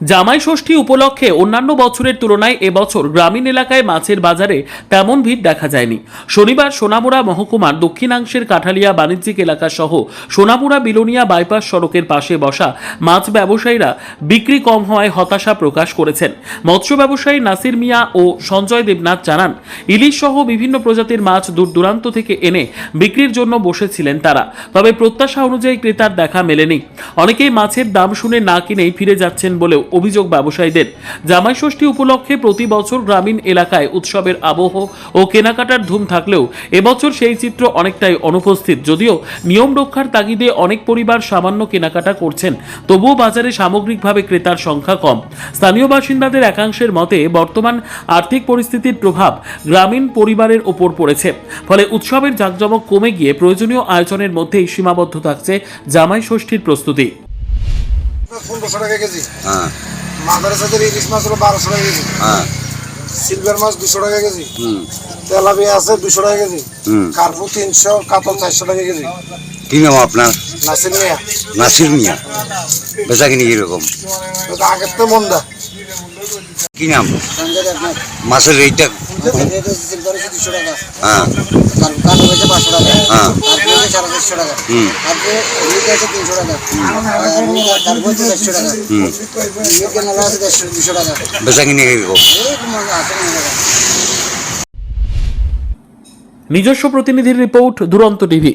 জামাই ষষ্ঠী উপলক্ষে অন্যান্য বছরের তুলনায় এবছর গ্রামীণ এলাকায় মাছের বাজারে তেমন ভিড় দেখা যায়নি। শনিবার সোনামুড়া মহকুমার দক্ষিণাংশের কাঠালিয়া বাণিজ্যিক এলাকা সহ সোনামুড়া বিলোনিয়া বাইপাস সড়কের পাশে বসা মাছ ব্যবসায়ীরা বিক্রি কম হওয়ায় হতাশা প্রকাশ করেছেন। মৎস্য ব্যবসায়ী নাসির মিয়া ও সঞ্জয় দেবনাথ জানান, ইলিশ সহ বিভিন্ন প্রজাতির মাছ দূর দূরান্ত থেকে এনে বিক্রির জন্য বসেছিলেন তারা, তবে প্রত্যাশা অনুযায়ী ক্রেতার দেখা মেলেনি। অনেকেই মাছের দাম শুনে না কিনেই ফিরে যাচ্ছেন বলেও অভিযোগ ব্যবসায়ীদের। জামাই ষষ্ঠী উপলক্ষে প্রতি বছর গ্রামীণ এলাকায় উৎসবের আবহ ও কেনাকাটার ধুম থাকলেও এবছর সেই চিত্র অনেকটাই অনুপস্থিত। যদিও নিয়ম রক্ষার তাগিদে অনেক পরিবার সামান্য কেনাকাটা করছেন, তবুও বাজারে সামগ্রিকভাবে ক্রেতার সংখ্যা কম। স্থানীয় বাসিন্দাদের একাংশের মতে বর্তমান আর্থিক পরিস্থিতির প্রভাব গ্রামীণ পরিবারের ওপর পড়েছে, ফলে উৎসবের জাঁকজমক কমে গিয়ে প্রয়োজনীয় আয়োজনের মধ্যেই সীমাবদ্ধ থাকছে জামাই ষষ্ঠীর প্রস্তুতি। 1500 টাকা কেজি। মাদারাসাদের ইলিশ মাছ হলো 1200 টাকা কেজি। সিলভার মাছ 200 টাকা কেজি। তেলাপিয়া আছে 200 টাকা কেজি। কার্পু 300, কাতল 400 টাকা কেজি। কি নাম আপনার? নাসির মিয়া। নাসির মিয়া। বেচা কিনি কিরকম? আগের তো মন্দা। কি নাম? মাছের রেটটা? সিলভার 200 টাকা। হ্যাঁ, কার্পু 500 টাকা। হ্যাঁ, কার্পু 450 টাকা। কার্পু রুই আছে 300 টাকা। কার্পু 400 টাকা। ইয়ে নালা আছে 200 টাকা। বেচা কিনি কিরকম? নিজস্ব প্রতিনিধির রিপোর্ট, দুরন্ত টিভি।